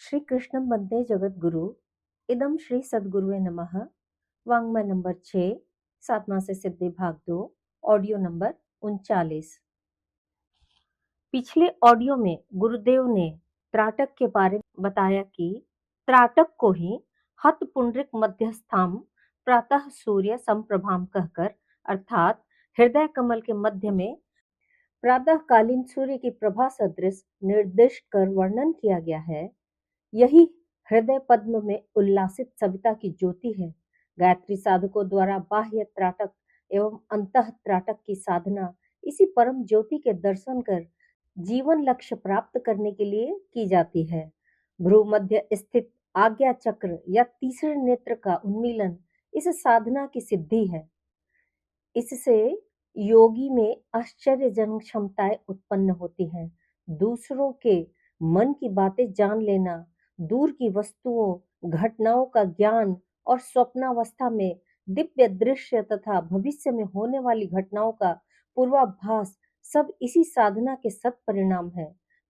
श्री कृष्णं वन्दे जगद्गुरु इदं श्री सद्गुरुवे नमः। वाङ्मय नंबर 6, साधना से सिद्धि भाग 2, ऑडियो नंबर 39। पिछले ऑडियो में गुरुदेव ने त्राटक के बारे में बताया कि त्राटक को ही हत पुंडरिक मध्यस्थाम प्रातः सूर्य संप्रभाम कहकर, अर्थात हृदय कमल के मध्य में प्रातःकालीन सूर्य की प्रभा सदृश निर्दिष्ट कर वर्णन किया गया है। यही हृदय पद्म में उल्लासित सविता की ज्योति है। गायत्री साधकों द्वारा बाह्य त्राटक एवं अंतः त्राटक की साधना इसी परम ज्योति के दर्शन कर जीवन लक्ष्य प्राप्त करने के लिए की जाती है। भ्रू मध्य स्थित आज्ञा चक्र या तीसरे नेत्र का उन्मीलन इस साधना की सिद्धि है। इससे योगी में आश्चर्यजनक क्षमताएं उत्पन्न होती हैं। दूसरों के मन की बातें जान लेना, दूर की वस्तुओं घटनाओं का ज्ञान और स्वप्नावस्था में दिव्य दृश्य तथा भविष्य में होने वाली घटनाओं का पूर्वाभास सब इसी साधना के सत्परिणाम है।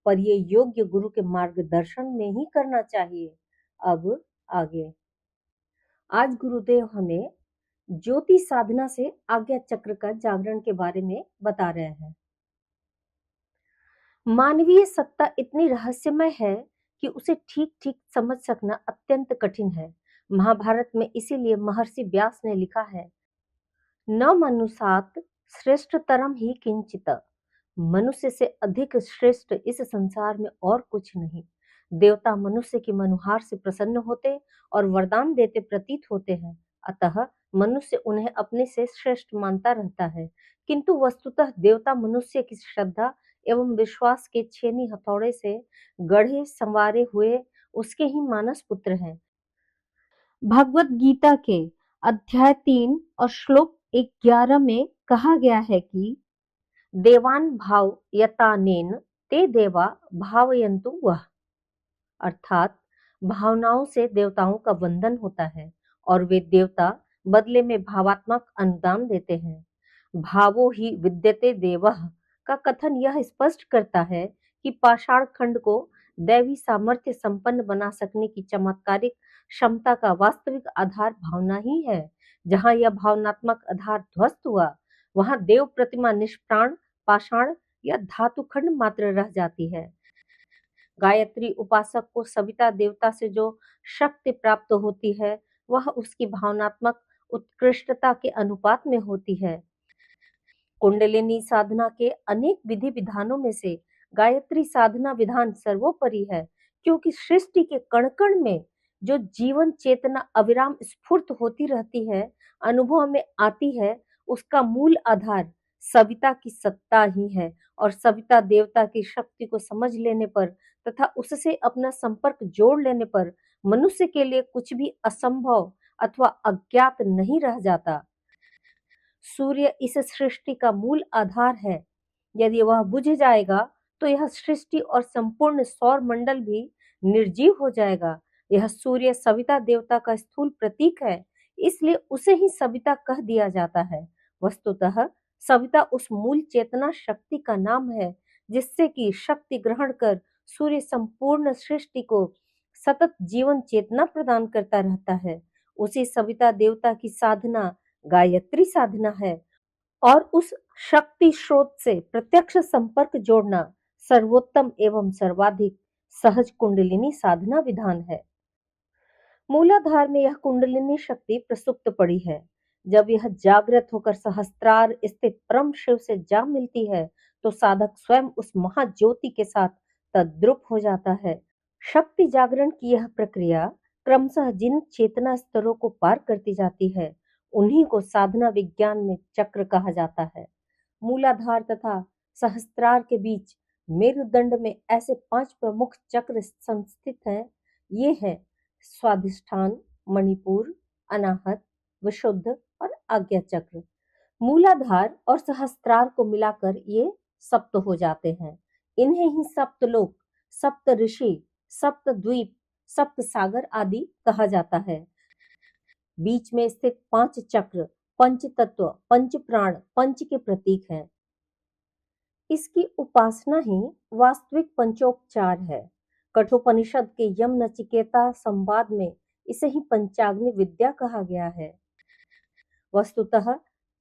पर ये योग्य गुरु के मार्गदर्शन में ही करना चाहिए। अब आगे आज गुरुदेव हमें ज्योति साधना से आज्ञा चक्र का जागरण के बारे में बता रहे हैं। मानवीय सत्ता इतनी रहस्यमय है कि उसे ठीक ठीक समझ सकना अत्यंत कठिन है। महाभारत में इसीलिए महर्षि व्यास ने लिखा है, न मनुष्यात् श्रेष्ठतरम ही किंचित। मनुष्य से अधिक श्रेष्ठ इस संसार में और कुछ नहीं। देवता मनुष्य की मनुहार से प्रसन्न होते और वरदान देते प्रतीत होते हैं, अतः मनुष्य उन्हें अपने से श्रेष्ठ मानता रहता है। किंतु वस्तुतः देवता मनुष्य की श्रद्धा एवं विश्वास के छेनी हथौड़े से गढ़े संवारे हुए उसके ही मानस पुत्र हैं। भगवत गीता के अध्याय 3 और श्लोक 11 में कहा गया है कि देवान भाव यतानेन ते देवा भावयन्तु वह, अर्थात भावनाओं से देवताओं का वंदन होता है और वे देवता बदले में भावात्मक अनुदान देते हैं। भावो ही विद्यते देवः का कथन यह स्पष्ट करता है कि पाषाण खंड को दैवी सामर्थ्य संपन्न बना सकने की चमत्कारिक क्षमता का वास्तविक आधार भावना ही है। जहां यह भावनात्मक आधार ध्वस्त हुआ, वहां देव प्रतिमा निष्प्राण पाषाण या धातु खंड मात्र रह जाती है। गायत्री उपासक को सविता देवता से जो शक्ति प्राप्त होती है, वह उसकी भावनात्मक उत्कृष्टता के अनुपात में होती है। कुंडलिनी साधना के अनेक विधि विधानों में से गायत्री साधना विधान सर्वोपरि है, क्योंकि सृष्टि के कण कण में जो जीवन चेतना अविराम स्फुर्त होती रहती है, अनुभव में आती है, उसका मूल आधार सविता की सत्ता ही है। और सविता देवता की शक्ति को समझ लेने पर तथा उससे अपना संपर्क जोड़ लेने पर मनुष्य के लिए कुछ भी असंभव अथवा अज्ञात नहीं रह जाता। सूर्य इस सृष्टि का मूल आधार है। यदि वह बुझ जाएगा तो यह सृष्टि और संपूर्ण सौर मंडल भी निर्जीव हो जाएगा। यह सूर्य सविता देवता का स्थूल प्रतीक है, इसलिए उसे ही सविता कह दिया जाता है। वस्तुतः सविता उस मूल चेतना शक्ति का नाम है, जिससे कि शक्ति ग्रहण कर सूर्य संपूर्ण सृष्टि को सतत जीवन चेतना प्रदान करता रहता है। उसी सविता देवता की साधना गायत्री साधना है और उस शक्ति स्रोत से प्रत्यक्ष संपर्क जोड़ना सर्वोत्तम एवं सर्वाधिक सहज कुंडलिनी साधना विधान है। मूलाधार में यह कुंडलिनी शक्ति प्रसुप्त पड़ी है। जब यह जागृत होकर सहस्त्रार स्थित परम शिव से जा मिलती है, तो साधक स्वयं उस महाज्योति के साथ तद्रुप हो जाता है। शक्ति जागरण की यह प्रक्रिया क्रमशः जिन चेतना स्तरों को पार करती जाती है, उन्हीं को साधना विज्ञान में चक्र कहा जाता है। मूलाधार तथा सहस्त्रार के बीच मेरुदंड में ऐसे 5 प्रमुख चक्र संस्थित हैं। ये है स्वाधिष्ठान, मणिपुर, अनाहत, विशुद्ध और आज्ञा चक्र। मूलाधार और सहस्त्रार को मिलाकर ये सप्त हो जाते हैं। इन्हें ही सप्तलोक, सप्त ऋषि, सप्त द्वीप, सप्त सागर आदि कहा जाता है। बीच में स्थित 5 चक्र पंच तत्व, पंच प्राण, पंच के प्रतीक हैं। इसकी उपासना ही वास्तविक पंचोपचार है। कठोपनिषद के यम नचिकेता संवाद में इसे ही पंचाग्नि विद्या कहा गया है। वस्तुतः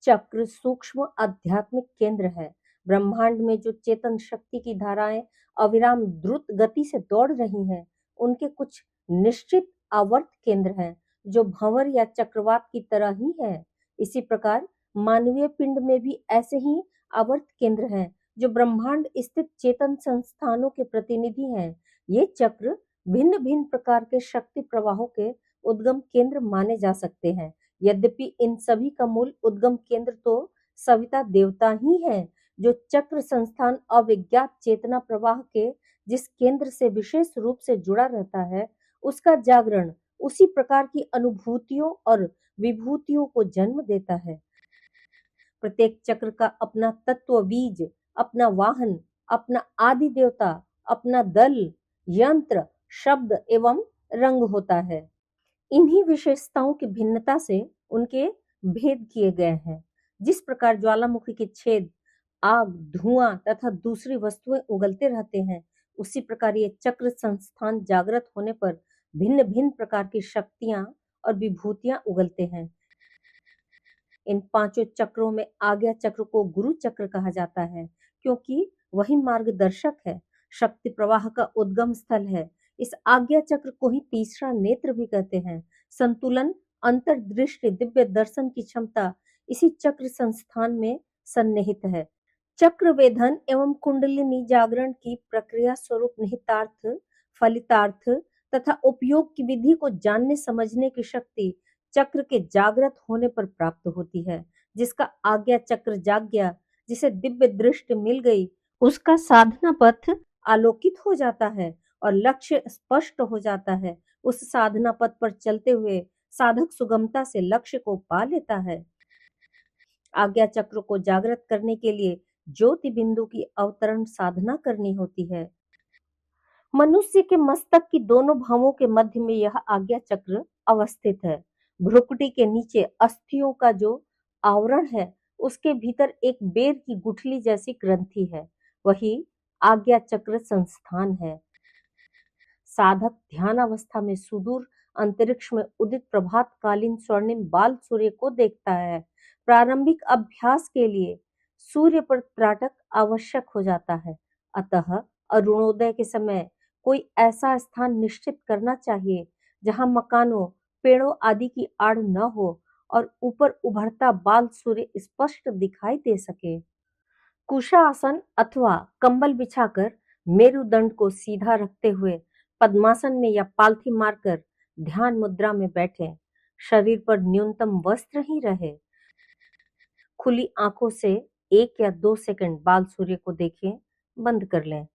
चक्र सूक्ष्म आध्यात्मिक केंद्र है। ब्रह्मांड में जो चेतन शक्ति की धाराएं अविराम द्रुत गति से दौड़ रही हैं, उनके कुछ निश्चित आवर्त केंद्र हैं जो भंवर या चक्रवात की तरह ही है। इसी प्रकार मानवीय पिंड में भी ऐसे ही आवर्त केंद्र हैं जो ब्रह्मांड स्थित चेतन संस्थानों के प्रतिनिधि हैं। ये चक्र भिन्न भिन्न प्रकार के शक्ति प्रवाहों के उद्गम केंद्र माने जा सकते हैं। यद्यपि इन सभी का मूल उद्गम केंद्र तो सविता देवता ही है, जो चक्र संस्थान अविज्ञात चेतना प्रवाह के जिस केंद्र से विशेष रूप से जुड़ा रहता है, उसका जागरण उसी प्रकार की अनुभूतियों और विभूतियों को जन्म देता है। प्रत्येक चक्र का अपना तत्व बीज, अपना वाहन, अपना आदि देवता, अपना दल, यंत्र, शब्द एवं रंग होता है। इन्हीं विशेषताओं की भिन्नता से उनके भेद किए गए हैं। जिस प्रकार ज्वालामुखी के छेद, आग, धुआं तथा दूसरी वस्तुएं उगलते रहते हैं, उसी प्रकार ये चक्र संस्थान जागृत होने पर भिन्न भिन्न प्रकार की शक्तियां और विभूतियां उगलते हैं। इन पांचों चक्रों में आज्ञा चक्र को गुरु चक्र कहा जाता है, क्योंकि वही मार्गदर्शक है, शक्ति प्रवाह का उद्गम स्थल है। इस आज्ञा चक्र को ही तीसरा नेत्र भी कहते हैं। संतुलन, अंतर्दृष्टि, दिव्य दर्शन की क्षमता इसी चक्र संस्थान में सन्निहित है। चक्र वेधन एवं कुंडलिनी जागरण की प्रक्रिया स्वरूप निहितार्थ, फलितार्थ तथा उपयोग की विधि को जानने समझने की शक्ति चक्र के जागृत होने पर प्राप्त होती है। जिसका आज्ञा चक्र जाग गया, जिसे दिव्य दृष्टि मिल गई, उसका साधना पथ आलोकित हो जाता है और लक्ष्य स्पष्ट हो जाता है। उस साधना पथ पर चलते हुए साधक सुगमता से लक्ष्य को पा लेता है। आज्ञा चक्र को जागृत करने के लिए ज्योति बिंदु की अवतरण साधना करनी होती है। मनुष्य के मस्तक की दोनों भवों के मध्य में यह आज्ञा चक्र अवस्थित है। भ्रुकुटी के नीचे अस्थियों का जो आवरण है, उसके भीतर एक बेर की गुठली जैसी ग्रंथि है, वही आज्ञा चक्र संस्थान है। साधक ध्यानावस्था में सुदूर अंतरिक्ष में उदित प्रभातकालीन स्वर्णिम बाल सूर्य को देखता है। प्रारंभिक अभ्यास के लिए सूर्य पर त्राटक आवश्यक हो जाता है। अतः अरुणोदय के समय कोई ऐसा स्थान निश्चित करना चाहिए जहां मकानों, पेड़ों आदि की आड़ न हो और ऊपर उभरता बाल सूर्य स्पष्ट दिखाई दे सके। कुशासन अथवा कंबल बिछाकर मेरुदंड को सीधा रखते हुए पद्मासन में या पालथी मारकर ध्यान मुद्रा में बैठें। शरीर पर न्यूनतम वस्त्र ही रहे। खुली आंखों से 1 या 2 सेकंड बाल सूर्य को देखें, बंद कर लें।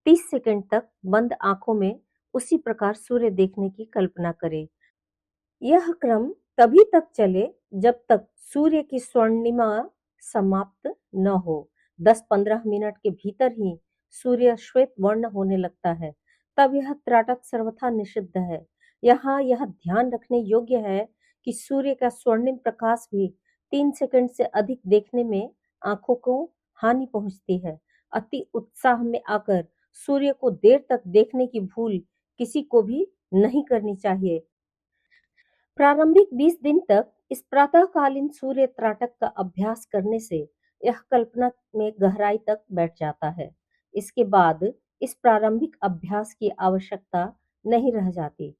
30 सेकंड तक बंद आंखों में उसी प्रकार सूर्य देखने की कल्पना करें। यह क्रम तभी तक चले जब तक सूर्य की स्वर्णिमा समाप्त न हो। 10-15 मिनट के भीतर ही सूर्य श्वेत वर्ण होने लगता है, तब यह त्राटक सर्वथा निषिद्ध है। यहाँ यह ध्यान रखने योग्य है कि सूर्य का स्वर्णिम प्रकाश भी 3 सेकंड से अधिक देखने में आंखों को हानि पहुंचती है। अति उत्साह में आकर सूर्य को देर तक देखने की भूल किसी को भी नहीं करनी चाहिए। प्रारंभिक 20 दिन तक इस प्रातःकालीन सूर्य त्राटक का अभ्यास करने से यह कल्पना में गहराई तक बैठ जाता है। इसके बाद इस प्रारंभिक अभ्यास की आवश्यकता नहीं रह जाती।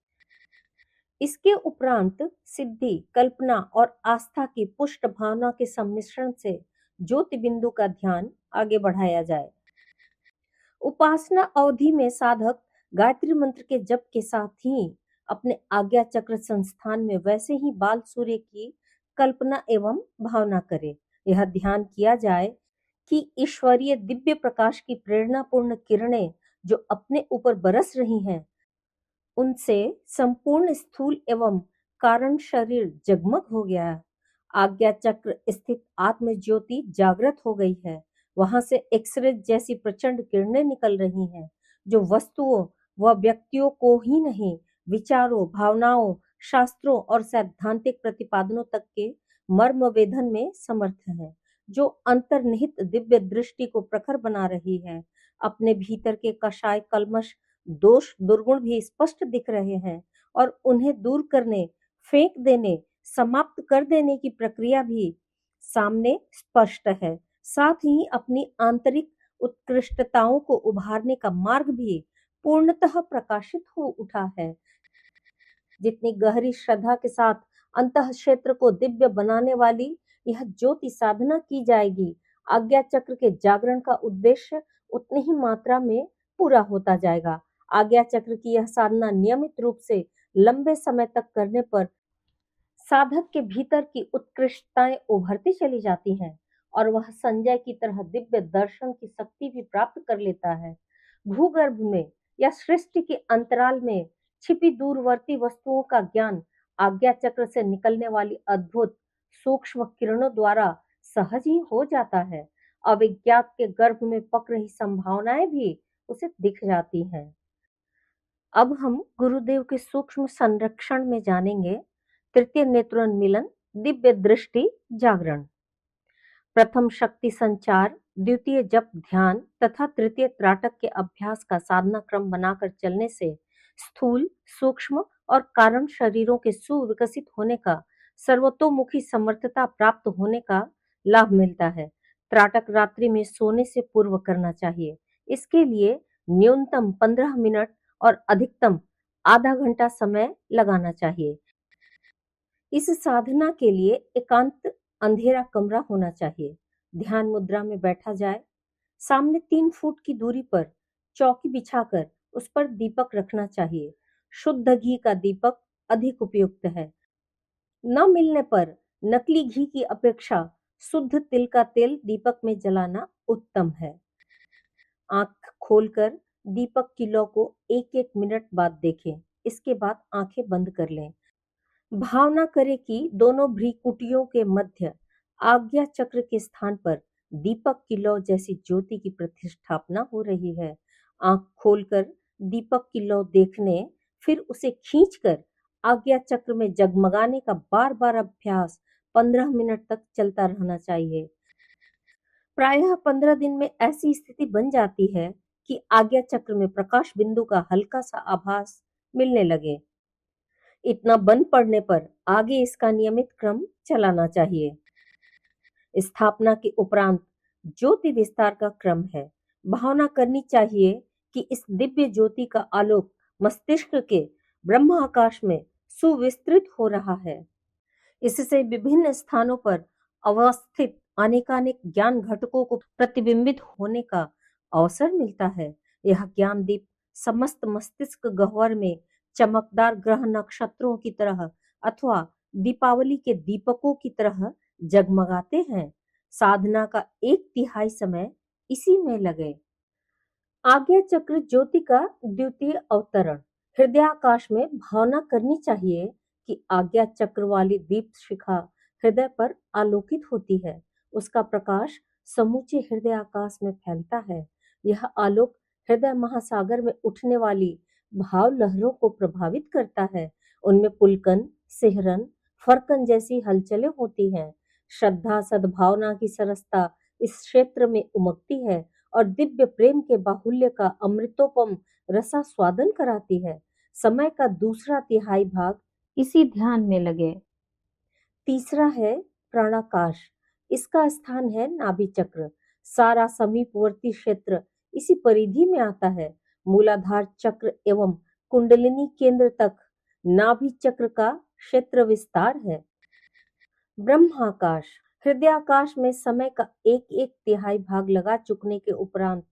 इसके उपरांत सिद्धि, कल्पना और आस्था की पुष्ट भावना के सम्मिश्रण से ज्योति बिंदु का ध्यान आगे बढ़ाया जाए। उपासना अवधि में साधक गायत्री मंत्र के जप के साथ ही अपने आज्ञा चक्र संस्थान में वैसे ही बाल सूर्य की कल्पना एवं भावना करे। यह ध्यान किया जाए कि ईश्वरीय दिव्य प्रकाश की प्रेरणापूर्ण किरणें जो अपने ऊपर बरस रही हैं, उनसे संपूर्ण स्थूल एवं कारण शरीर जगमग हो गया। आज्ञा चक्र स्थित आत्म ज्योति जागृत हो गई है। वहां से एक्सरे जैसी प्रचंड किरणें निकल रही हैं, जो वस्तुओं व व्यक्तियों को ही नहीं, विचारों, भावनाओं, शास्त्रों और सैद्धांतिक प्रतिपादनों तक के मर्म वेधन में समर्थ है, जो अंतर्निहित दिव्य दृष्टि को प्रखर बना रही है। अपने भीतर के कषाय कल्मश दोष दुर्गुण भी स्पष्ट दिख रहे हैं और उन्हें दूर करने, फेंक देने, समाप्त कर देने की प्रक्रिया भी सामने स्पष्ट है। साथ ही अपनी आंतरिक उत्कृष्टताओं को उभारने का मार्ग भी पूर्णतः प्रकाशित हो उठा है। जितनी गहरी श्रद्धा के साथ अंतः क्षेत्र को दिव्य बनाने वाली यह ज्योति साधना की जाएगी, आज्ञा चक्र के जागरण का उद्देश्य उतनी ही मात्रा में पूरा होता जाएगा। आज्ञा चक्र की यह साधना नियमित रूप से लंबे समय तक करने पर साधक के भीतर की उत्कृष्टताएं उभरती चली जाती हैं और वह संजय की तरह दिव्य दर्शन की शक्ति भी प्राप्त कर लेता है। भूगर्भ में या सृष्टि के अंतराल में छिपी दूरवर्ती वस्तुओं का ज्ञान आज्ञा चक्र से निकलने वाली अद्भुत सूक्ष्म किरणों द्वारा सहज ही हो जाता है। अविज्ञात के गर्भ में पक रही संभावनाएं भी उसे दिख जाती हैं। अब हम गुरुदेव के सूक्ष्म संरक्षण में जानेंगे तृतीय नेत्रोन्मीलन, दिव्य दृष्टि, जागरण। प्रथम शक्ति संचार, द्वितीय जप ध्यान तथा तृतीय त्राटक के अभ्यास का साधना क्रम बनाकर चलने से स्थूल, सूक्ष्म और कारण शरीरों के सुविकसित होने का, सर्वतोमुखी समर्थता प्राप्त होने का लाभ मिलता है। त्राटक रात्रि में सोने से पूर्व करना चाहिए। इसके लिए न्यूनतम 15 मिनट और अधिकतम आधा घंटा समय लगाना चाहिए। इस साधना के लिए एकांत अंधेरा कमरा होना चाहिए। ध्यान मुद्रा में बैठा जाए। सामने 3 फुट की दूरी पर चौकी बिछाकर उस पर दीपक रखना चाहिए। शुद्ध घी का दीपक अधिक उपयुक्त है। न मिलने पर नकली घी की अपेक्षा शुद्ध तिल का तेल दीपक में जलाना उत्तम है। आंख खोलकर दीपक की लौ को 1-1 मिनट बाद देखें। इसके बाद आंखें बंद कर लें। भावना करें कि दोनों भ्रीकुटियों के मध्य आज्ञा चक्र के स्थान पर दीपक की लौ जैसी ज्योति की प्रतिष्ठापना हो रही है। आंख खोलकर दीपक की लौ देखने, फिर उसे खींचकर आज्ञा चक्र में जगमगाने का बार-बार अभ्यास 15 मिनट तक चलता रहना चाहिए। प्रायः 15 दिन में ऐसी स्थिति बन जाती है कि आज्ञा चक्र में प्रकाश बिंदु का हल्का सा आभास मिलने लगे। इतना बन पड़ने पर आगे इसका नियमित क्रम चलाना चाहिए। स्थापना के उपरांत ज्योति विस्तार का क्रम है। भावना करनी चाहिए कि इस दिव्य ज्योति का आलोक मस्तिष्क के ब्रह्म आकाश में सुविस्तृत हो रहा है। इससे विभिन्न स्थानों पर अवस्थित अनेकानेक ज्ञान घटकों को प्रतिबिंबित होने का अवसर मिलता है। यह ज्ञान दीप समस्त मस्तिष्क गह्वर में चमकदार ग्रह नक्षत्रों की तरह अथवा दीपावली के दीपकों की तरह जगमगाते हैं। साधना का 1/3 समय इसी में लगे। आज्ञा चक्र ज्योति का द्वितीय अवतरण। हृदयाकाश में भावना करनी चाहिए कि आज्ञा चक्र वाली दीप शिखा हृदय पर आलोकित होती है। उसका प्रकाश समूचे हृदय आकाश में फैलता है। यह आलोक हृदय महासागर में उठने वाली भाव लहरों को प्रभावित करता है। उनमें पुलकन, सिहरन, फरकन जैसी हलचलें होती हैं। श्रद्धा सद्भावना की सरसता इस क्षेत्र में उमगती है और दिव्य प्रेम के बाहुल्य का अमृतोपम रसास्वादन कराती है। समय का दूसरा तिहाई भाग इसी ध्यान में लगे। तीसरा है प्राणाकाश। इसका स्थान है नाभि चक्र। सारा समीपवर्ती क्षेत्र इसी परिधि में आता है। मूलाधार चक्र एवं कुंडलिनी केंद्र तक नाभि चक्र का क्षेत्र विस्तार है। ब्रह्माकाश। हृदयाकाश में समय का 1/1 तिहाई भाग लगा चुकने के उपरांत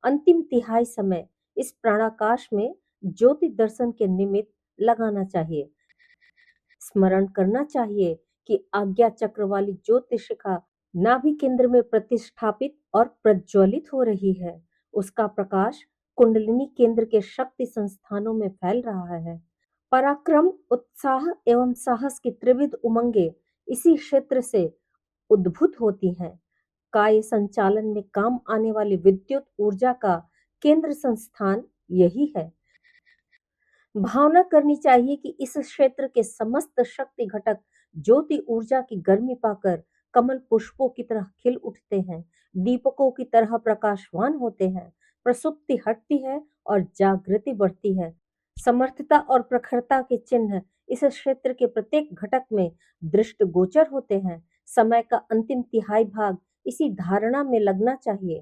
अंतिम तिहाई समय इस प्राणाकाश में ज्योति दर्शन के निमित्त लगाना चाहिए। स्मरण करना चाहिए कि आज्ञा चक्र वाली ज्योति शिखा नाभि केंद्र में प्रतिष्ठापित और प्रज्वलित हो रही है। उसका प्रकाश कुंडलिनी केंद्र के शक्ति संस्थानों में फैल रहा है। पराक्रम, उत्साह एवं साहस की त्रिविध उमंगे इसी क्षेत्र से उद्भूत होती हैं। काय संचालन में काम आने वाली विद्युत ऊर्जा का केंद्र संस्थान यही है। भावना करनी चाहिए कि इस क्षेत्र के समस्त शक्ति घटक ज्योति ऊर्जा की गर्मी पाकर कमल पुष्पों की तरह खिल उठते हैं, दीपकों की तरह प्रकाशवान होते हैं। प्रसुप्ति हटती है और जागृति बढ़ती है। समर्थता और प्रखरता के चिन्ह इस क्षेत्र के प्रत्येक घटक में दृष्टिगोचर होते हैं। समय का अंतिम तिहाई भाग इसी धारणा में लगना चाहिए।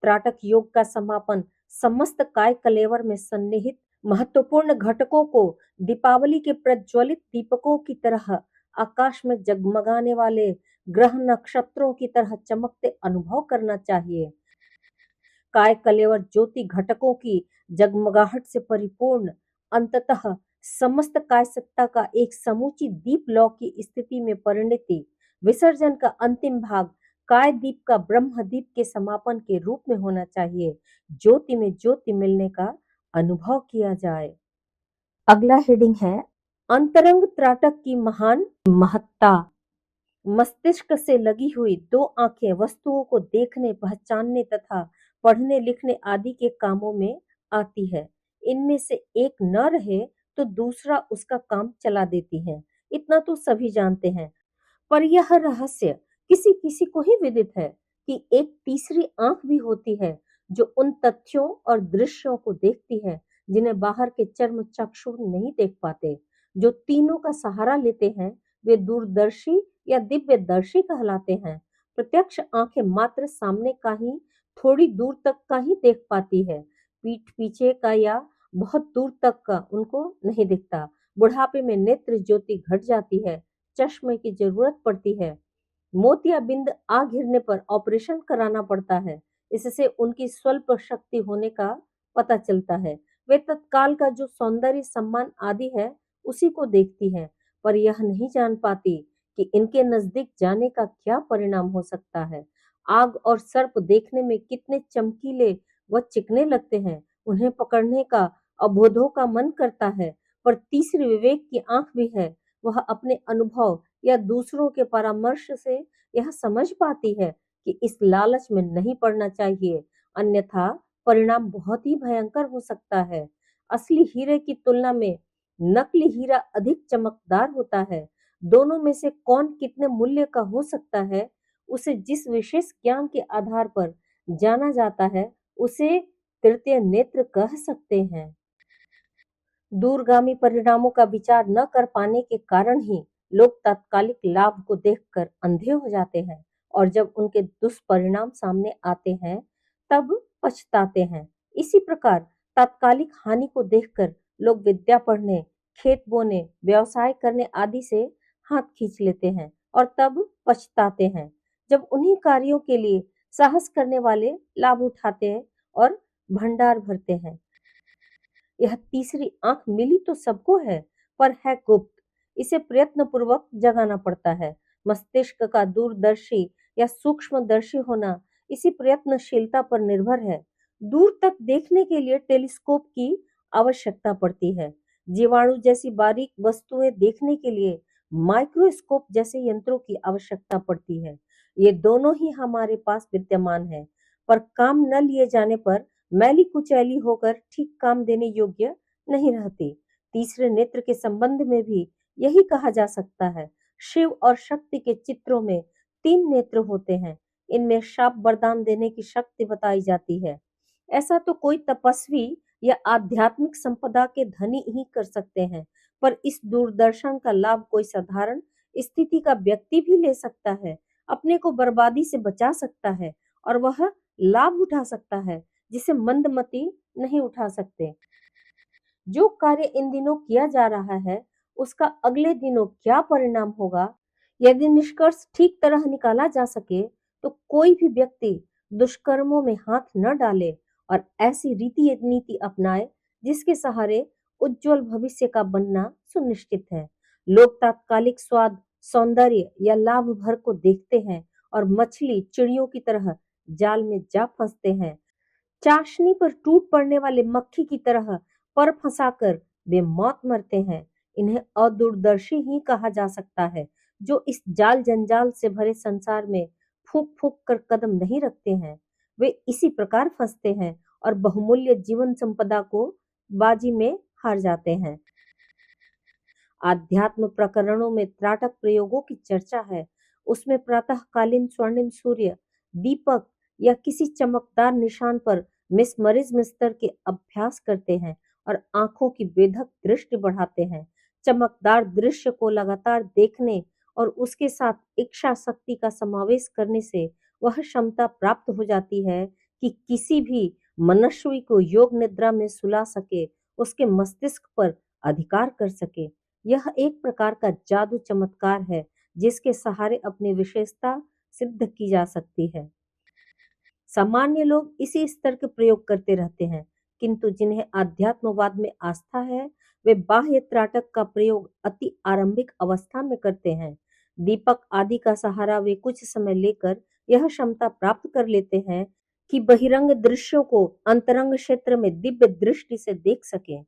त्राटक योग का समापन समस्त काय कलेवर में सन्निहित महत्वपूर्ण घटकों को दीपावली के प्रज्वलित दीपकों की तरह आकाश में जगमगाने वाले ग्रह नक्षत्रों की तरह चमकते अनुभव करना चाहिए। काय कलेवर ज्योति घटकों की जगमगाहट से परिपूर्ण, अंततः समस्त काय सत्ता का एक समूची दीप लौ की स्थिति में परिणति, विसर्जन का अंतिम भाग काय दीप का ब्रह्म दीप के समापन के रूप में होना चाहिए। ज्योति में ज्योति मिलने का अनुभव किया जाए। अगला हेडिंग है अंतरंग त्राटक की महान महत्ता। मस्तिष्क से लगी हुई दो आंखें वस्तुओं को देखने, पहचानने तथा पढ़ने लिखने आदि के कामों में आती है। इनमें से एक न रहे तो दूसरा उसका काम चला देती है। इतना तो सभी जानते हैं, पर यह रहस्य किसी किसी को ही विदित है कि एक तीसरी आंख भी होती है जो उन तथ्यों और दृश्यों को देखती है जिन्हें बाहर के चर्म चक्षु नहीं देख पाते। जो तीनों का सहारा लेते हैं वे दूरदर्शी या दिव्यदर्शी कहलाते हैं। प्रत्यक्ष आंखें मात्र सामने का ही थोड़ी दूर तक का ही देख पाती है, पीठ पीछे का या बहुत दूर तक का उनको नहीं दिखता। बुढ़ापे में नेत्र ज्योति घट जाती है, चश्मे की जरूरत पड़ती है, मोतियाबिंद आ गिरने पर ऑपरेशन कराना पड़ता है। इससे उनकी स्वल्प शक्ति होने का पता चलता है। वे तत्काल का जो सौंदर्य सम्मान आदि है उसी को देखती है, पर यह नहीं जान पाती कि इनके नजदीक जाने का क्या परिणाम हो सकता है। आग और सर्प देखने में कितने चमकीले व चिकने लगते हैं, उन्हें पकड़ने का अबोधों का मन करता है। पर तीसरी विवेक की आंख भी है, वह अपने अनुभव या दूसरों के परामर्श से यह समझ पाती है कि इस लालच में नहीं पड़ना चाहिए, अन्यथा परिणाम बहुत ही भयंकर हो सकता है। असली हीरे की तुलना में नकली हीरा अधिक चमकदार होता है। दोनों में से कौन कितने मूल्य का हो सकता है, उसे जिस विशेष ज्ञान के आधार पर जाना जाता है उसे तृतीय नेत्र कह सकते हैं। दूरगामी परिणामों का विचार न कर पाने के कारण ही लोग तात्कालिक लाभ को देखकर अंधे हो जाते हैं और जब उनके दुष्परिणाम सामने आते हैं तब पछताते हैं। इसी प्रकार तात्कालिक हानि को देखकर लोग विद्या पढ़ने, खेत बोने, व्यवसाय करने आदि से हाथ खींच लेते हैं और तब पछताते हैं जब उन्हीं कार्यों के लिए साहस करने वाले लाभ उठाते हैं और भंडार भरते हैं। यह तीसरी आंख मिली तो सबको है, पर है गुप्त। इसे प्रयत्न पूर्वक जगाना पड़ता है। मस्तिष्क का दूरदर्शी या सूक्ष्मदर्शी होना इसी प्रयत्नशीलता पर निर्भर है। दूर तक देखने के लिए टेलीस्कोप की आवश्यकता पड़ती है। जीवाणु जैसी बारीक वस्तुएं देखने के लिए माइक्रोस्कोप जैसे यंत्रों की आवश्यकता पड़ती है। ये दोनों ही हमारे पास विद्यमान है, पर काम न लिए जाने पर मैली कुचैली होकर ठीक काम देने योग्य नहीं रहती। तीसरे नेत्र के संबंध में भी यही कहा जा सकता है। शिव और शक्ति के चित्रों में तीन नेत्र होते हैं। इनमें शाप वरदान देने की शक्ति बताई जाती है। ऐसा तो कोई तपस्वी या आध्यात्मिक संपदा के धनी ही कर सकते हैं, पर इस दूरदर्शन का लाभ कोई साधारण स्थिति का व्यक्ति भी ले सकता है, अपने को बर्बादी से बचा सकता है और वह लाभ उठा सकता है जिसे मंदमती नहीं उठा सकते। जो कार्य इन दिनों किया जा रहा है उसका अगले दिनों क्या परिणाम होगा, यदि निष्कर्ष ठीक तरह निकाला जा सके तो कोई भी व्यक्ति दुष्कर्मों में हाथ न डाले और ऐसी रीति नीति अपनाए जिसके सहारे उज्जवल भविष्य का बनना सुनिश्चित है। लोग तात्कालिक स्वाद, सौंदर्य या लाभ भर को देखते हैं और मछली चिड़ियों की तरह जाल में जा फंसते हैं। चाशनी पर टूट पड़ने वाले मक्खी की तरह पर फंसाकर वे मौत मरते हैं। इन्हें अदूरदर्शी ही कहा जा सकता है, जो इस जाल जंजाल से भरे संसार में फूंक फूंक कर कदम नहीं रखते हैं। वे इसी प्रकार फंसते हैं और बहुमूल्य जीवन संपदा को बाजी में हार जाते हैं। आध्यात्म प्रकरणों में त्राटक प्रयोगों की चर्चा है। उसमें प्रातःकालीन स्वर्णिम सूर्य, दीपक या किसी चमकदार निशान पर मिसमरिज्म स्तर के अभ्यास करते हैं और आंखों की बेधक दृष्टि बढ़ाते हैं। चमकदार दृश्य को लगातार देखने और उसके साथ इच्छा शक्ति का समावेश करने से वह क्षमता प्राप्त हो जाती है कि किसी भी मनस्वी को योग निद्रा में सुला सके, उसके मस्तिष्क पर अधिकार कर सके। यह एक प्रकार का जादू चमत्कार है जिसके सहारे अपनी विशेषता सिद्ध की जा सकती है। सामान्य लोग इसी स्तर के प्रयोग करते रहते हैं, किंतु जिन्हें अध्यात्मवाद में आस्था है, वे बाह्य त्राटक का प्रयोग अति आरंभिक अवस्था में करते हैं। दीपक आदि का सहारा वे कुछ समय लेकर यह क्षमता प्राप्त कर लेते हैं कि बहिरंग दृश्यों को अंतरंग क्षेत्र में दिव्य दृष्टि से देख सकें।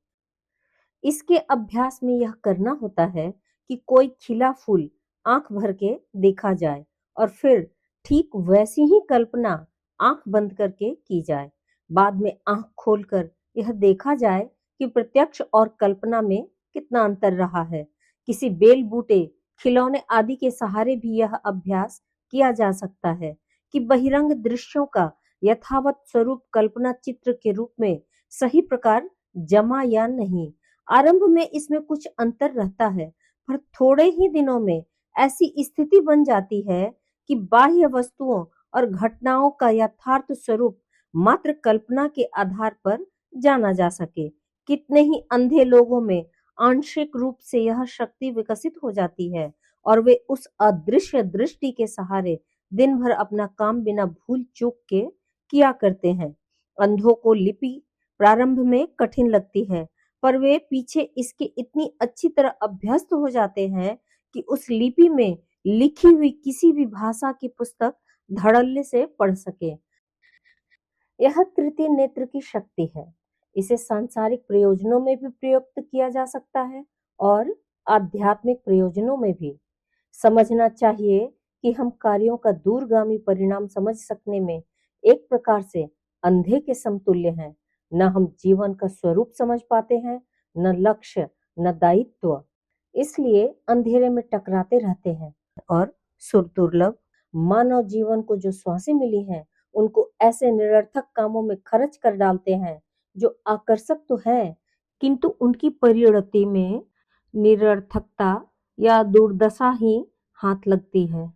इसके अभ्यास में यह करना होता है कि कोई खिला फूल आंख भर के देखा जाए और फिर ठीक वैसी ही कल्पना आंख बंद करके की जाए। बाद में आंख खोलकर यह देखा जाए कि प्रत्यक्ष और कल्पना में कितना अंतर रहा है। किसी बेल बूटे, खिलौने आदि के सहारे भी यह अभ्यास किया जा सकता है कि बहिरंग दृश्यों का यथावत स्वरूप कल्पना चित्र के रूप में सही प्रकार जमा या नहीं। आरंभ में इसमें कुछ अंतर रहता है, पर थोड़े ही दिनों में ऐसी स्थिति बन जाती है कि बाह्य वस्तुओं और घटनाओं का यथार्थ स्वरूप मात्र कल्पना के आधार पर जाना जा सके। कितने ही अंधे लोगों में आंशिक रूप से यह शक्ति विकसित हो जाती है और वे उस अदृश्य दृष्टि के सहारे दिन भर अपना काम बिना भूल चूक के किया करते हैं। अंधों को लिपि प्रारंभ में कठिन लगती है, पर वे पीछे इसके इतनी अच्छी तरह अभ्यस्त हो जाते हैं कि उस लिपि में लिखी हुई किसी भी भाषा की पुस्तक धड़ल्ले से पढ़ सके। यह तृतीय नेत्र की शक्ति है। इसे सांसारिक प्रयोजनों में भी प्रयुक्त किया जा सकता है और आध्यात्मिक प्रयोजनों में भी। समझना चाहिए कि हम कार्यों का दूरगामी परिणाम समझ सकने में एक प्रकार से अंधे के समतुल्य हैं। न हम जीवन का स्वरूप समझ पाते हैं, न लक्ष्य, न दायित्व। इसलिए अंधेरे में टकराते रहते हैं और सुरदुर्लभ मानव जीवन को जो श्वासें मिली हैं, उनको ऐसे निरर्थक कामों में खर्च कर डालते हैं जो आकर्षक तो है, किंतु उनकी परिणति में निरर्थकता या दुर्दशा ही हाथ लगती है।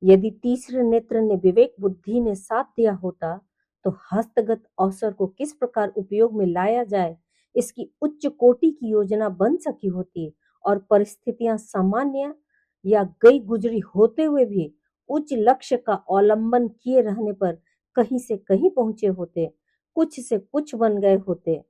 यदि तीसरे नेत्र ने विवेक बुद्धि ने साथ दिया होता, तो हस्तगत अवसर को किस प्रकार उपयोग में लाया जाए, इसकी उच्च कोटि की योजना बन सकी होती और परिस्थितियां सामान्य या गई गुजरी होते हुए भी उच्च लक्ष्य का अवलंबन किए रहने पर कहीं से कहीं पहुंचे होते, कुछ से कुछ बन गए होते।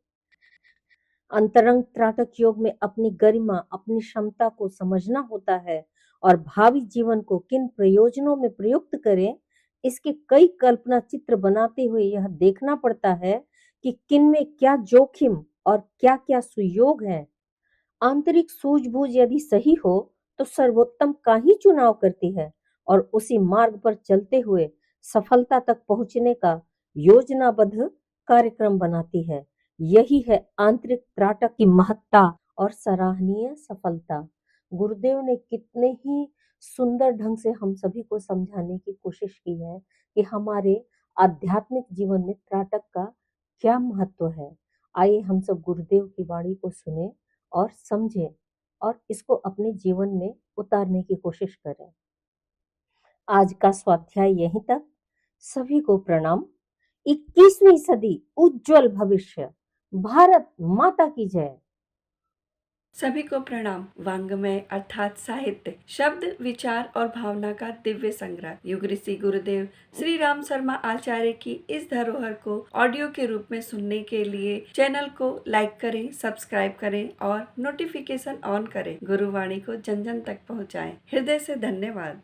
अंतरंग त्राटक योग में अपनी गरिमा, अपनी क्षमता को समझना होता है और भावी जीवन को किन प्रयोजनों में प्रयुक्त करें, इसके कई कल्पना चित्र बनाते हुए यह देखना पड़ता है कि किन में क्या जोखिम और क्या-क्या सुयोग है। आंतरिक सूझबूझ यदि सही हो, तो सर्वोत्तम का ही चुनाव करती है और उसी मार्ग पर चलते हुए सफलता तक पहुंचने का योजनाबद्ध कार्यक्रम बनाती है। यही है आंतरिक त्राटक की महत्ता और सराहनीय सफलता। गुरुदेव ने कितने ही सुंदर ढंग से हम सभी को समझाने की कोशिश की है कि हमारे आध्यात्मिक जीवन में त्राटक का क्या महत्व है। आइए हम सब गुरुदेव की वाणी को सुने और समझें और इसको अपने जीवन में उतारने की कोशिश करें। आज का स्वाध्याय यहीं तक। सभी को प्रणाम। 21वीं सदी उज्जवल भविष्य। भारत माता की जय। सभी को प्रणाम। वांग्मय अर्थात साहित्य, शब्द, विचार और भावना का दिव्य संग्रह युग ऋषि गुरुदेव श्री राम शर्मा आचार्य की इस धरोहर को ऑडियो के रूप में सुनने के लिए चैनल को लाइक करें, सब्सक्राइब करें और नोटिफिकेशन ऑन करें। गुरुवाणी को जन जन तक पहुँचाएं। हृदय से धन्यवाद।